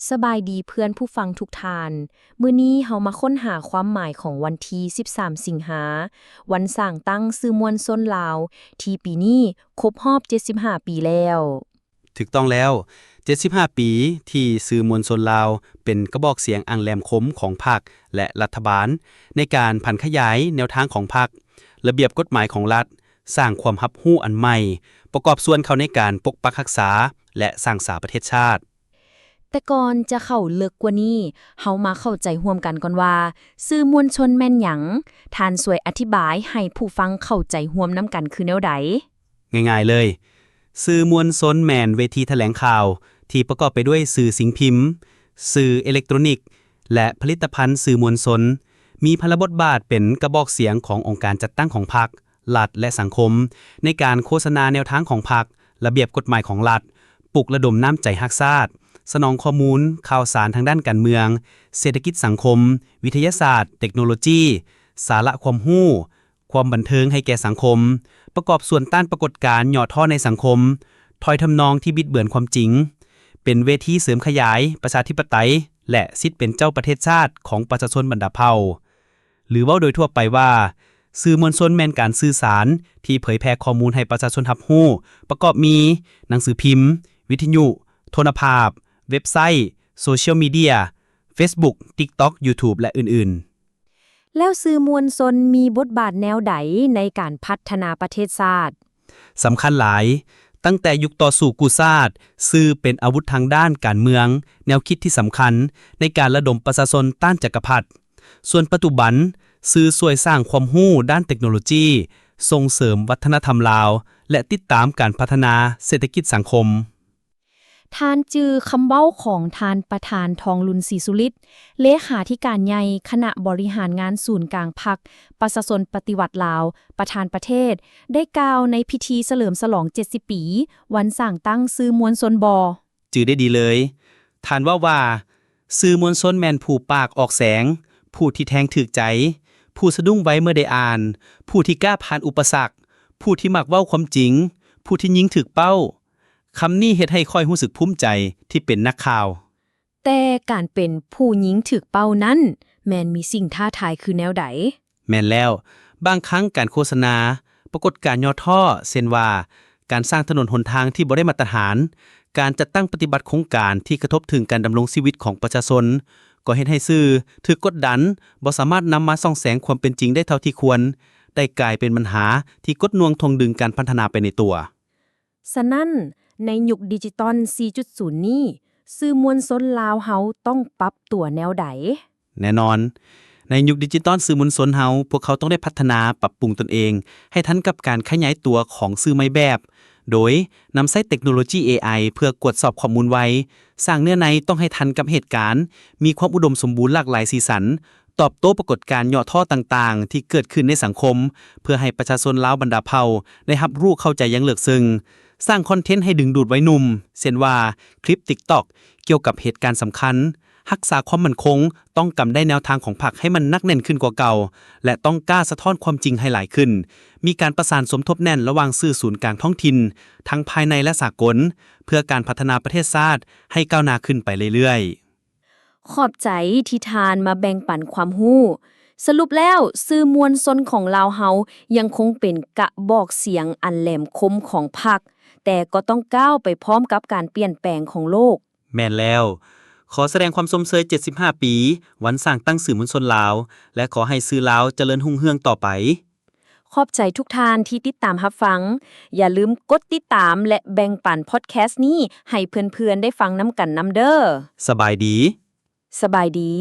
สบายดีเพื่อนผู้ฟังทุกท่านมื้อนี้เฮามาค้นหาความหมายของวันที่13สิงหาวันสร้างตั้งสื่อมวลชนลาวที่ปีนี้ครบรอบ75ปีแล้วถูกต้องแล้ว75ปีที่สื่อมวลชนลาวเป็นกระบอกเสียงอังแหลมคมของพรรคและรัฐบาลในการผันขยายแนวทางของพรรคระเบียบกฎหมายของรัฐสร้างความรับรู้อันใหม่ประกอบส่วนเข้าในการปกปักรักษาและสร้างสาประเทศชาติแต่ก่อนจะเข้าลึกกว่านี้เฮามาเข้าใจร่วมกันก่อนว่าสื่อมวลชนแม่นหยังท่านช่วยอธิบายให้ผู้ฟังเข้าใจร่วมนํกันคือแนวใดง่ายๆเลยสื่อมวลชนแม่นเวทีแถลงข่าวที่ประกอบไปด้วยสื่อสิ่งพิมพ์สื่ออิเล็กทรอนิกส์และผลิตภัณฑ์สื่อมวลชนมีพลบทบาทเป็นกระบอกเสียงขององค์การจัดตั้งของพรรครัฐและสังคมในการโฆษณาแนวทางของพรรคระเบียบกฎหมายของรัฐปลุกระดมน้ำใจรักชาติสนองข้อมูลข่าวสารทางด้านการเมืองเศรษฐกิจสังคมวิทยาศาสตร์เทคโนโลยีสาระความรู้ความบันเทิงให้แก่สังคมประกอบส่วนต้านปรากฏการณ์ย่อท่อในสังคมถ้อยทำนองที่บิดเบือนความจริงเป็นเวทีเสริมขยายประชาธิปไตยและสิทธิเป็นเจ้าประเทศชาติของประชาชนบรรดาเผ่าหรือเว้าโดยทั่วไปว่าสื่อมวลชนแม่นการสื่อสารที่เผยแพร่ข้อมูลให้ประชาชนรับรู้ประกอบมีหนังสือพิมพ์วิทยุโทรภาพเว็บไซต์โซเชียลมีเดีย Facebook TikTok YouTube และอื่นๆแล้วสื่อมวลชนมีบทบาทแนวใดในการพัฒนาประเทศชาติสำคัญหลายตั้งแต่ยุคต่อสู่กู้ชาติสื่อเป็นอาวุธทางด้านการเมืองแนวคิดที่สำคัญในการระดมประชาชนต้านจักรพรรดิส่วนปัจจุบันสื่อช่วยสร้างความรู้ด้านเทคโนโลยีส่งเสริมวัฒนธรรมลาวและติดตามการพัฒนาเศรษฐกิจสังคมทานจือคำเว้าของทานประธานทองลุนศรีสุฤทธิ์เลขาธิการใหญ่คณะบริหารงานศูนย์กลางพรรคประชาชนปฏิวัติลาวประธานประเทศได้กล่าวในพิธีเฉลิมฉลอง70ปีวันสร้างตั้งสื่อมวลชนจือได้ดีเลยทานว่าสื่อมวลชนแม่นผู้ปากออกแสงผู้ที่แทงถึกใจผู้สะดุ้งไว้เมื่อได้อ่านผู้ที่กล้าผ่านอุปสรรคผู้ที่มักเว้าความจริงผู้ที่ยิงถึกเป้าคำนี้เฮ็ดให้ค่อยรู้สึกภูมิใจที่เป็นนักข่าวแต่การเป็นผู้หญิงถึกเป้านั้นแม่นมีสิ่งท้าทายคือแนวใดแม่นแล้วบางครั้งการโฆษณาปรากฏการณ์ย่อท่อเช่นว่าการสร้างถนนหนทางที่บ่ได้มาตรฐานการจัดตั้งปฏิบัติโครงการที่กระทบถึงการดำรงชีวิตของประชาชนก็เฮ็ดให้สื่อถูกกดดันบ่สามารถนำมาส่องแสงความเป็นจริงได้เท่าที่ควรได้กลายเป็นปัญหาที่กดน่วงทวงดึงการพัฒนาไปในตัวฉะนั้นในยุคดิจิตอล 4.0 นี้สื่อมวลชนลาวเฮาต้องปรับตัวแนวใดแน่นอนในยุคดิจิตอลสื่อมวลชนเฮาพวกเขาต้องได้พัฒนาปรับปรุงตนเองให้ทันกับการขยายตัวของสื่อใหม่แบบโดยนำใช้เทคโนโลยี AI เพื่อกวดสอบข้อมูลไว้สร้างเนื้อในต้องให้ทันกับเหตุการณ์มีความอุดมสมบูรณ์หลากหลายสีสันตอบโต้ปรากฏการณ์ย่อท่อต่างๆที่เกิดขึ้นในสังคมเพื่อให้ประชาชนลาวบรรดาเผ่าได้รับรู้เข้าใจอย่างลึกซึ้งสร้างคอนเทนต์ให้ดึงดูดไว้หนุ่มเช่นว่าคลิป TikTok เกี่ยวกับเหตุการณ์สำคัญรักษาความมั่นคงต้องกำได้แนวทางของพรรคให้มันนักแน่นขึ้นกว่าเก่าและต้องกล้าสะท้อนความจริงให้หลายขึ้นมีการประสานสมทบแน่นระหว่างสื่อศูนย์กลางท้องถิ่นทั้งภายในและสากลเพื่อการพัฒนาประเทศชาติให้ก้าวหน้าขึ้นไปเรื่อยๆขอบใจที่ทานมาแบ่งปันความรู้สรุปแล้วสื่อมวลชนของลาวเฮายังคงเป็นกระบอกเสียงอันแหลมคมของพรรคแต่ก็ต้องก้าวไปพร้อมกับการเปลี่ยนแปลงของโลกแม่นแล้วขอแสดงความสมเชย75ปีวันสร้างตั้งสื่อมวลชนลาวและขอให้สื่อลาวเจริญรุ่งเรืองต่อไปขอบใจทุกท่านที่ติดตามรับฟังอย่าลืมกดติดตามและแบ่งปันพอดแคสต์นี้ให้เพื่อนๆได้ฟังนำกันนำเด้อสบายดีสบายดี